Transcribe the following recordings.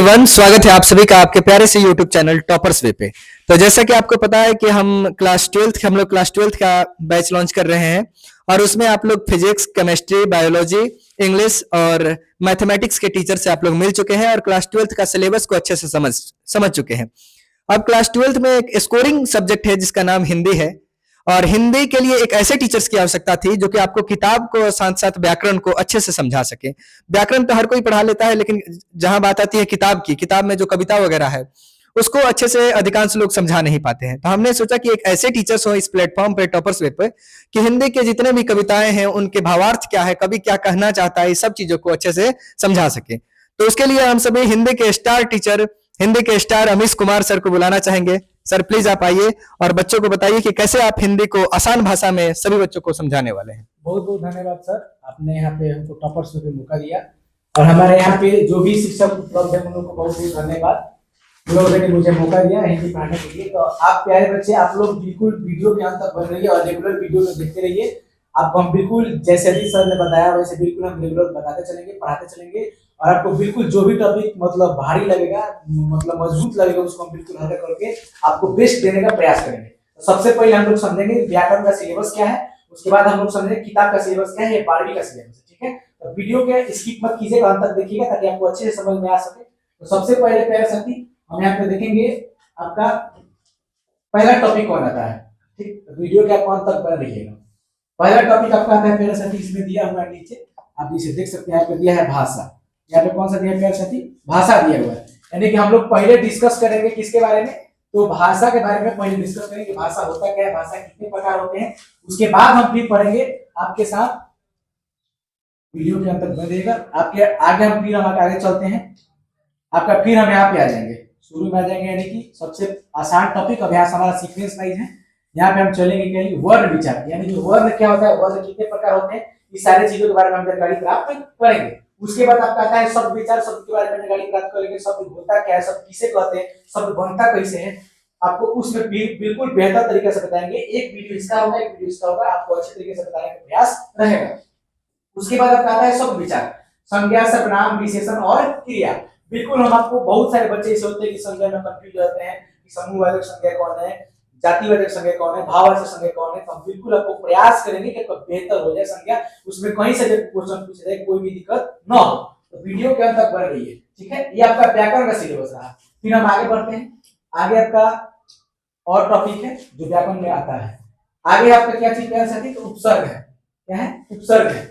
Everyone, स्वागत है आप सभी का आपके प्यारे से यूट्यूब चैनल टॉपर्स वे पे। तो जैसा कि आपको पता है कि हम लोग क्लास 12th का बैच लॉन्च कर रहे हैं और उसमें आप लोग फिजिक्स, केमिस्ट्री, बायोलॉजी, इंग्लिश और मैथमेटिक्स के टीचर से आप लोग मिल चुके हैं और क्लास 12th का सिलेबस को अच्छे से समझ चुके हैं। अब क्लास 12th में एक स्कोरिंग सब्जेक्ट है जिसका नाम हिंदी है और हिंदी के लिए एक ऐसे टीचर्स की आवश्यकता थी जो कि आपको किताब को साथ साथ व्याकरण को अच्छे से समझा सके। व्याकरण तो हर कोई पढ़ा लेता है, लेकिन जहां बात आती है किताब की, किताब में जो कविता वगैरह है उसको अच्छे से अधिकांश लोग समझा नहीं पाते हैं। तो हमने सोचा कि एक ऐसे टीचर्स हो इस प्लेटफॉर्म पे, टॉपर्स वेब पे, कि हिंदी के जितने भी कविताएं हैं उनके भावार्थ क्या है, कवि क्या कहना चाहता है, इस सब चीजों को अच्छे से समझा सके। तो उसके लिए हम सभी हिंदी के स्टार टीचर, हिंदी के स्टार अमीश कुमार सर को बुलाना चाहेंगे। सर प्लीज आप आइए और बच्चों को बताइए कि कैसे आप हिंदी को आसान भाषा में सभी बच्चों को समझाने वाले हैं। बहुत बहुत धन्यवाद सर, आपने यहाँ पे हमको टॉपर्स पे मौका दिया और हमारे यहाँ पे जो भी शिक्षक उपलब्ध है उन लोगों को बहुत बहुत धन्यवाद। उन लोगों ने मुझे मौका दिया हिंदी पढ़ाने के लिए। तो आप प्यारे बच्चे, आप लोग बिल्कुल वीडियो के अंत तक बन रहिए और रेगुलर वीडियो में देखते रहिए। आपको हम बिल्कुल जैसे भी सर ने बताया वैसे बिल्कुल हम रेगुलर बताते चलेंगे, पढ़ाते चलेंगे और आपको बिल्कुल जो भी टॉपिक मतलब भारी लगेगा, मतलब मजबूत लगेगा, उसको हम बिल्कुल हल्का करके आपको बेस्ट देने का प्रयास करेंगे। तो सबसे पहले हम लोग समझेंगे व्याकरण का सिलेबस क्या है, उसके बाद हम लोग समझेंगे किताब का सिलेबस क्या है, ये 12वीं का सिलेबस है। ठीक है, तो वीडियो के स्किप मत कीजिएगा, अंत तक देखिएगा ताकि आपको अच्छे से समझ में आ सके। तो सबसे पहले प्यारे साथी हम यहाँ पे देखेंगे आपका पहला टॉपिक कौन आता है। ठीक, तो वीडियो के आप अंत तक बने रहिएगा। पहला टॉपिक आपका आता है प्यारे साथी, इसमें दिया हुआ है नीचे, आप इसे देख सकते हैं। यहाँ पे दिया है भाषा। यहाँ पे कौन सा दिया है प्यारे साथी? भाषा दिया हुआ है। यानी कि हम लोग पहले डिस्कस करेंगे किसके बारे में? तो भाषा के बारे में पहले डिस्कस करेंगे। भाषा होता क्या है, भाषा कितने प्रकार होते हैं, उसके बाद हम फिर पढ़ेंगे आपके साथ। वीडियो के अंत तक बनेगा आपके आगे। हम आगे चलते हैं आपका, फिर हम यहाँ पे आ जाएंगे, शुरू में आ जाएंगे। यानी कि सबसे आसान टॉपिक अभ्यास हमारा सीक्वेंस वाइज है। यहाँ पे हम चलेंगे क्या, वर्ण विचार। यानी कि वर्ण क्या होता है, वर्ण कितने प्रकार होते हैं, इस सारी चीजों के बारे में हम जानकारी प्राप्त करेंगे। उसके बाद आपका आता है शब्द विचार। शब्द के बारे में जानकारी प्राप्त करेंगे। शब्द होता क्या है, शब्द किसे कहते हैं, शब्द बनता कैसे है, आपको उसमें बिल्कुल बेहतर तरीके से बताएंगे। एक वीडियो इसका होगा, एक वीडियो इसका होगा, आपको अच्छे तरीके से बताने का प्रयास रहेगा। उसके बाद आपका आता है शब्द विचार। संज्ञा, सर्वनाम, विशेषण और क्रिया। बिल्कुल हम आपको, बहुत सारे बच्चे ऐसे होते हैं कि संज्ञा में कंफ्यूज रहते हैं कि समूहवाचक संज्ञा कौन है, जातिवाचक संज्ञा कौन है, भाववाचक संज्ञा कौन है। तो हम बिल्कुल आपको प्रयास करेंगे कि आपका बेहतर हो जाए संज्ञा, उसमें कहीं से क्वेश्चन पूछ जाए, कोई भी दिक्कत ना हो। तो वीडियो के अंत तक बन रही है। ठीक है, ये आपका व्याकरण का सिलेबस रहा। फिर हम आगे बढ़ते हैं। आगे आपका और टॉपिक है जो व्याकरण में आता है। आगे आपका क्या चीज है साथी? तो उपसर्ग है। क्या है? उपसर्ग है।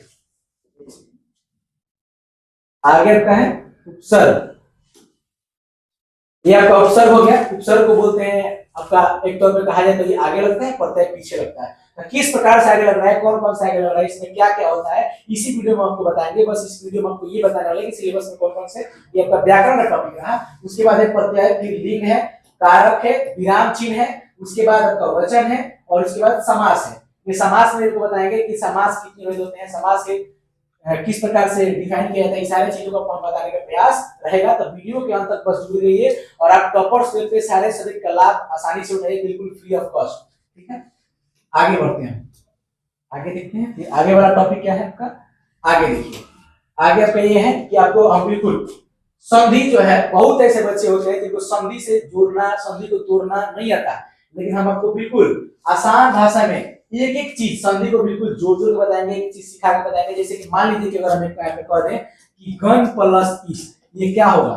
आगे आपका है उपसर्ग। ये आपका उपसर्ग हो गया। उपसर्ग को बोलते हैं आपका, एक तौर पे कहा जाए तो ये आगे लगता है, प्रत्यय पीछे लगता है। तो किस प्रकार से आगे लग रहा है, कौन कौन सा आगे लग रहा है, इसमें क्या क्या होता है, इसी वीडियो में आपको बताएंगे। बस इस वीडियो में आपको ये बताने वाले कि सिलेबस में कौन कौन से, ये आपका व्याकरण का टॉपिक रहा। उसके बाद एक प्रत्यय, फिर लिंग है, कारक है, विराम चिन्ह है, उसके बाद आपका वचन है और उसके बाद समास है। ये समास में आपको बताएंगे कि समास कितने भेद होते हैं, समास के किस प्रकार से डिफाइन किया जाता है, सारे चीजों को आपको बताने का प्रयास रहेगा। तो वीडियो के अंत तक बस जुड़े रहिए और आप टॉपर्स वेब पे सारे सब्जेक्ट का लाभ आसानी से उठाइए, बिल्कुल फ्री ऑफ कॉस्ट। ठीक है, आगे बढ़ते हैं, आगे देखते हैं। फिर आगे वाला टॉपिक क्या है आपका, आगे देखिए। आगे आपका ये है कि आपको हम बिल्कुल संधि जो है, बहुत ऐसे बच्चे होते हैं जिनको संधि से जोड़ना, संधि को तोड़ना नहीं आता, लेकिन हम आपको बिल्कुल आसान भाषा में एक एक चीज संधि को बिल्कुल जोड़ जोड़ के बताएंगे, एक चीज सिखा के बताएंगे। जैसे कि मान लीजिए कि अगर हम यहाँ पे कह दें कि घन प्लस इस, ये क्या होगा।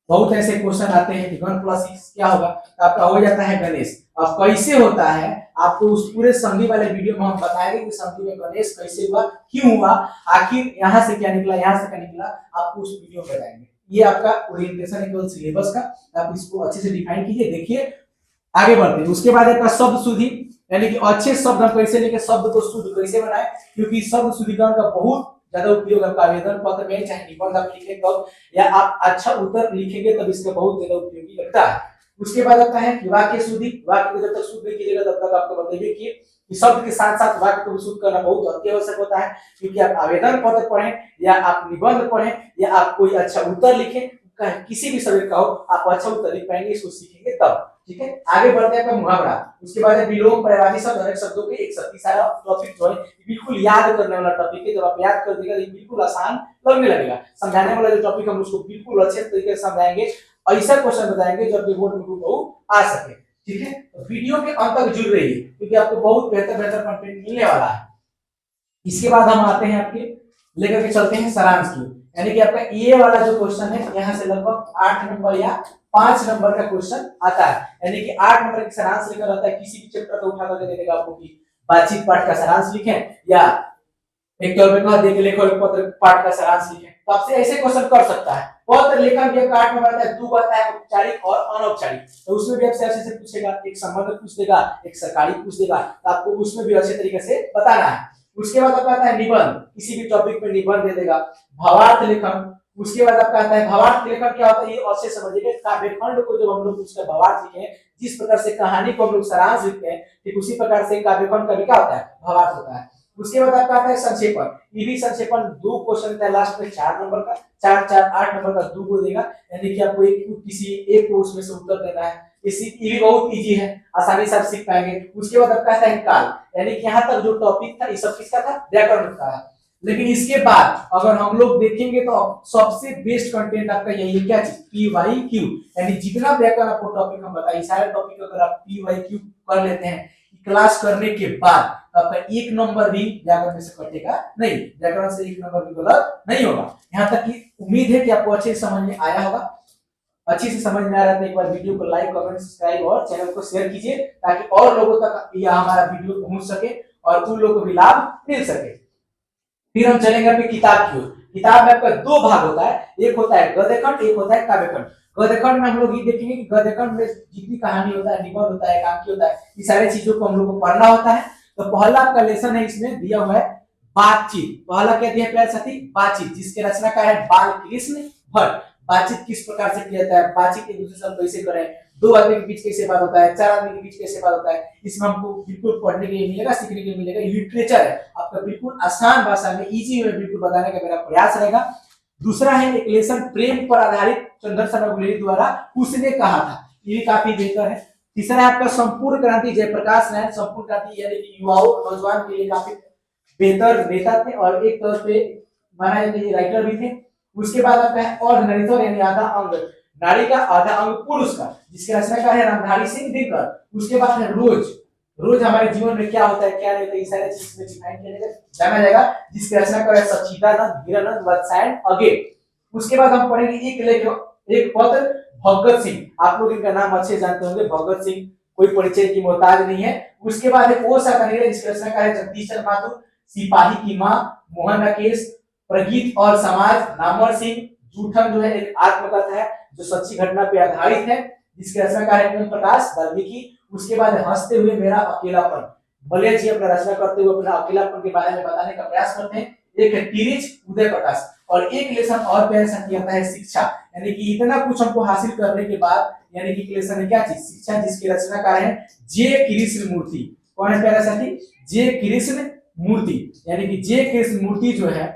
बहुत ऐसे क्वेश्चन आते हैं कि घन प्लस इस क्या होगा, तो आपका हो जाता है गणेश। अब कैसे होता है आपको उस पूरे संधि वाले वीडियो में हम बताएंगे कि संधि में गणेश कैसे हुआ, क्यों हुआ, आखिर यहाँ से क्या निकला, यहाँ से क्या निकला, आपको उस वीडियो में बताएंगे। ये आपका ओरिएंटेशन है केवल सिलेबस का, आप इसको अच्छे से डिफाइन कीजिए। देखिए आगे बढ़ते हैं। उसके बाद आपका शब्द शुद्धि, यानी कि अच्छे शब्द हम कैसे लेके शब्द को शुद्ध कैसे बनाए, क्योंकि शब्द शुद्धिकरण का बहुत ज्यादा उपयोग आपका आवेदन पत्र में, चाहे निबंध आप लिखेंगे तब, या आप अच्छा उत्तर लिखेंगे तब इसका बहुत ज्यादा उपयोगी लगता है। उसके बाद आता है वाक्य शुद्धि। वाक्य को जब तक शुद्ध नहीं कीजिएगा तब तक आपको बताइए कि शब्द के साथ साथ वाक्य को शुद्ध करना बहुत अत्यावश्यक होता है, क्योंकि आप आवेदन पत्र पढ़ें या आप निबंध पढ़ें या आप कोई अच्छा उत्तर लिखें, किसी भी सब्जेक्ट का हो, आप अच्छा उत्तर लिख पाएंगे, इसको सीखेंगे तब। ठीक है। आगे बढ़ते हैं आपका मुहावरा, उसके बाद है विलोम, पर्यायवाची शब्द, अनेक शब्दों के एक साथ। सारा टॉपिक जो है बिल्कुल याद करने वाला टॉपिक है। जब आप याद कर देगा तो बिल्कुल आसान लगने लगेगा। समझाने वाला जो टॉपिक हम उसको बिल्कुल अच्छे तरीके से समझाएंगे, ऐसा क्वेश्चन बताएंगे जो आपके बोर्ड में बहुत आ सके, ठीक है। तो वीडियो के अंत तक जुड़ रहिए क्योंकि आपको बहुत बेहतर कंटेंट मिलने वाला है। इसके बाद हम आते हैं आपके लेकर के चलते हैं सारांश की, यानी कि आपका ये वाला जो क्वेश्चन है यहाँ से लगभग 8 नंबर या 5 नंबर का क्वेश्चन आता है, यानी कि 8 नंबर की सारांश लेकर आता है। किसी भी चैप्टर का उठा करके दे देगा आपको कि बातचीत पाठ का सारांश लिखें या एक तौर पे कह दे कि लेखो पत्र पाठ का सारांश लिखें, तो आपसे ऐसे क्वेश्चन कर सकता है। पत्र लेखन के 8 नंबर आता है, 2 आता है औपचारिक और अनौपचारिक, तो उसमें भी आपसे ऐसे पूछेगा, एक संबंध पूछ देगा, एक सरकारी पूछ देगा, तो आपको उसमें भी अच्छे तरीके से बताना है। उसके बाद आपका आता है निबंध, किसी भी टॉपिक पे निबंध दे देगा। भावार्थ लेखन, उसके बाद आपका आता है भावार्थ लेखन क्या होता है ये अच्छे समझिए। काव्यखंड को जब हम लोग उसका भावार्थ लिखे, जिस प्रकार से कहानी को हम लोग सारांश लिखते हैं, ठीक उसी प्रकार से काव्यखंड का भी क्या होता है, भावार्थ होता है। उसके बाद आपका आता है संक्षेपण, ये भी संक्षेपण 2 क्वेश्चन का लास्ट में 4 नंबर का, 4 4 8 नंबर का 2 को देगा, यानी कि आपको किसी एक को उसमें से उत्तर देना है। ये भी बहुत इजी है, आसानी से आप सीख पाएंगे। उसके बाद आपका आता है काल, यानी कि यहाँ तक जो टॉपिक था ये सब किसका था, व्याकरण का है। लेकिन इसके बाद अगर हम लोग देखेंगे तो सबसे बेस्ट कंटेंट आपका यही है, क्या चीज, PYQ, यानी जितना व्याकरण आपको टॉपिक हम बताइए सारे टॉपिक अगर आप PYQ कर लेते हैं क्लास करने के बाद, आपका 1 नंबर भी व्याकरण में से कटेगा नहीं, व्याकरण से 1 नंबर भी गलत नहीं होगा। यहाँ तक की उम्मीद है कि आपको अच्छे से समझ में आया होगा। अच्छी से समझ में आ रहा है तो एक बार वीडियो को लाइक, कमेंट, सब्सक्राइब और चैनल को शेयर कीजिए ताकि और लोगों तक यह हमारा वीडियो पहुंच सके और उन लोगों को भी लाभ मिल सके। फिर हम चलेंगे अपनी किताब की ओर। किताब में आपका 2 भाग होता है, एक होता है गद्यखंड, एक होता है काव्यखंड। गद्यखंड में हम लोग ये देखेंगे कि गद्यखंड में जितनी कहानी होता है, निबंध होता है, एकांकी होता है, ये सारी चीजों को हम लोग को पढ़ना होता है। तो पहला आपका लेसन है, इसमें दिया हुआ है बातचीत। पहला क्या दिया प्यारे साथी, बातचीत, जिसके रचना का है बाल कृष्ण भट्ट। बातचीत किस प्रकार से किया जाता है, बातचीत एक दूसरे से कैसे करें, 2 आदमी के बीच कैसे बात होता है, 4 आदमी के बीच कैसे बात होता है, इसमें हमको बिल्कुल पढ़ने के लिए मिलेगा, सीखने के लिए मिलेगा। लिटरेचर है आपका, बिल्कुल आसान भाषा में, इजी में बिल्कुल बताने का मेरा प्रयास रहेगा। दूसरा है एक लेसन प्रेम पर आधारित, चंद्र शर्मा गुलेरी द्वारा उसने कहा था, ये काफी बेहतर है। तीसरा है आपका संपूर्ण क्रांति, जयप्रकाश नारायण, संपूर्ण क्रांति यानी कि युवाओं नौजवान के लिए काफी बेहतर नेता थे और एक तौर पे माना जाता है राइटर भी थे। उसके बाद आपका है अर्धनारीश्वर यानी आधा अंग, नारी का आधा अंग पुरुष का, जिसके रचनाकार है रामधारी सिंह दिनकर। उसके बाद है रोज, रोज हमारे जीवन में क्या होता है क्या नहीं होता है, ये सारे चीज में डिफाइन किया जाएगा, जाना जाएगा, जिसके रचनाकार है सच्चिदानंद हीरानंद वत्सायन अगे। उसके बाद हम पढ़ेंगे एक पत्र भगत सिंह, आप लोग इनका नाम अच्छे जानते होंगे, भगत सिंह कोई परिचय की मोहताज नहीं है। उसके बाद एक वो साकनीरा, जिसके रचनाकार है जगदीश चंद्र माथुर, सिपाही की मां, मोहन राकेश, प्रगीत और समाज, नामवर सिंह, जूठन जो है एक आत्मकथा है जो सच्ची घटना पे आधारित है, जिसके रचनाकार है ओम प्रकाश वाल्मीकि। उसके बाद हंसते हुए मेरा अकेलापन, बलिया जी अपना रचना करते हुए अपना अकेलापन के बारे में बताने का प्रयास करते हैं। एक है तिरिच उदय प्रकाश, और एक लेसन और प्यारे साथी आता है शिक्षा, यानी कि इतना कुछ हमको हासिल करने के बाद यानी कि लेसन है क्या चीज, शिक्षा, जिसके रचनाकार है जे कृष्ण मूर्ति। कौन है प्यारे साथी, जे कृष्ण मूर्ति, यानी कि जे कृष्ण मूर्ति जो है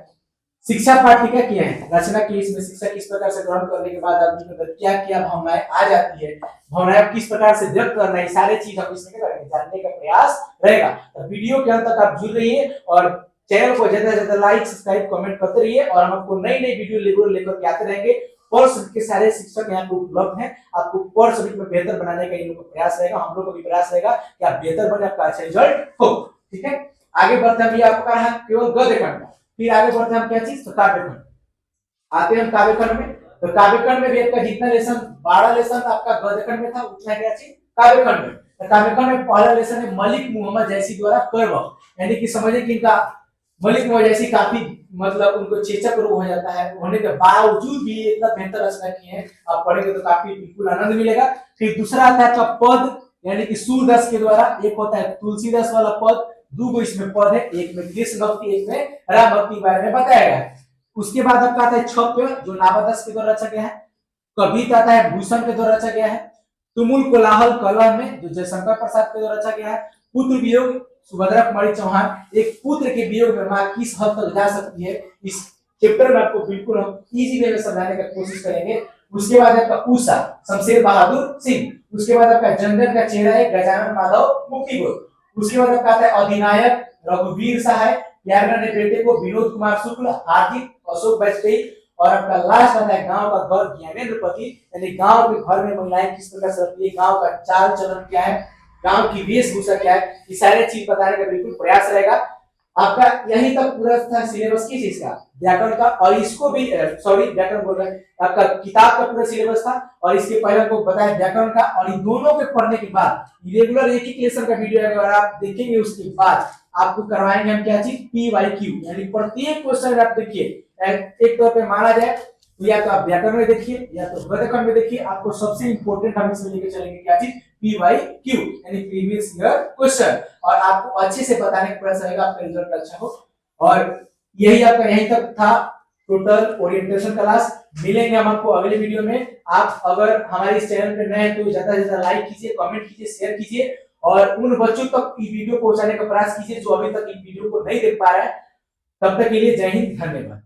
शिक्षा पाठ क्या किया है, रचना की, इसमें शिक्षा किस प्रकार से ग्रहण करने के बाद आदमी के अंदर क्या क्या भावनाएं आ जाती है, भावनाएं किस प्रकार से व्यक्त करना है, सारे चीज हम इसमें क्या करेंगे, जानने का प्रयास रहेगा। तो वीडियो के अंत तक आप जुड़ रहिए और चैनल को ज्यादा से ज्यादा लाइक, सब्सक्राइब, कमेंट करते रहिए और हम आपको नई नई वीडियो लेकर के आते रहेंगे। पर सब्जेक्ट के सारे शिक्षक यहाँ पे उपलब्ध हैं, आपको पर सब्जेक्ट में बेहतर बनाने का इन लोगों का प्रयास रहेगा, हम लोग का भी प्रयास रहेगा कि आप बेहतर बने, आपका अच्छा रिजल्ट हो। ठीक है, आगे बढ़ते हैं, आपका है केवल गद्यखंड, फिर आगे बढ़ते हैं हम क्या चीज, तो काव्यखंड। आते हैं हम काव्यखंड में, तो काव्यखंड में भी आपका जितना लेसन 12 लेसन आपका गद्यखंड में था, उतना क्या चीज काव्यखंड में। तो काव्यखंड में पहला लेसन है मलिक मोहम्मद जैसी द्वारा कर्म, यानी कि समझिए कि इनका मलिक मोहम्मद जैसी काफी मतलब उनको चेचक रोग हो जाता है, होने के बावजूद भी इतना बेहतर रचना किए हैं, आप पढ़ेंगे तो काफी बिल्कुल आनंद मिलेगा। फिर दूसरा आता है पद, यानी कि सूरदास के द्वारा, एक होता है तुलसीदास वाला पद, 2 इसमें पद है, एक में कृष्ण भक्ति, एक में राम भक्ति के बारे में बताया गया है। उसके बाद आपका आता है छप्य, जो नावादास के द्वारा रचा गया है। कविता आता है भूषण के द्वारा रचा गया है। तुमुल कोलाहल कलह में, जो जयशंकर प्रसाद के द्वारा रचा गया है। पुत्र वियोग, सुभद्रा कुमारी चौहान, एक पुत्र के वियोग में मां किस हद तक जा सकती है, इस चैप्टर में आपको बिल्कुल हम इजी वे में समझाने की कोशिश करेंगे। उसके बाद आपका उषा, शमशेर बहादुर सिंह, उसके बाद आपका जनगण का चेहरा है गजानन माधव मुक्तिपुर। उसके बाद आपका आता है अधिनायक रघुवीर सहाय, प्यार करने बेटे को विनोद कुमार शुक्ल, हार्दिक अशोक वाजपेयी। और आपका लास्ट आता है गांव का घर ज्ञानेंद्र पति, यानी गांव के घर में महिलाएं किस प्रकार से रहती है, गांव का चाल चलन क्या है, गांव की वेशभूषा क्या है, ये सारे चीज बताने का बिल्कुल प्रयास रहेगा। आपका यही तक पूरा था सिलेबस किस चीज का, व्याकरण का। और इसको भी सॉरी व्याकरण बोल रहे हैं, आपका किताब का पूरा सिलेबस था और इसके पहले आपको बताया व्याकरण का। और इन दोनों के पढ़ने के बाद रेगुलर एक ही लेसन का वीडियो अगर आप देखेंगे उसके बाद आपको करवाएंगे हम क्या चीज, PYQ, यानी प्रत्येक क्वेश्चन आप देखिए एक तौर पे माना जाए तो या तो आप व्याकरण में देखिए या तो गद्यखंड में देखिए, आपको सबसे इंपॉर्टेंट हम इसमें लेके चलेंगे क्या चीज, PYQ यानी प्रीवियस ईयर क्वेश्चन। और आपको अच्छे से बताने का प्रयास रहेगा, आपका रिजल्ट अच्छा हो। और यही आपका यहीं तक था टोटल ओरिएंटेशन क्लास। मिलेंगे हम आपको अगले वीडियो में। आप अगर हमारे इस चैनल पे नए हैं तो ज्यादा से ज्यादा लाइक कीजिए, कमेंट कीजिए, शेयर कीजिए और उन बच्चों तक ये वीडियो पहुंचाने का प्रयास कीजिए जो अभी तक इन वीडियो को नहीं देख पा रहे हैं। तब तक के लिए जय हिंद, धन्यवाद।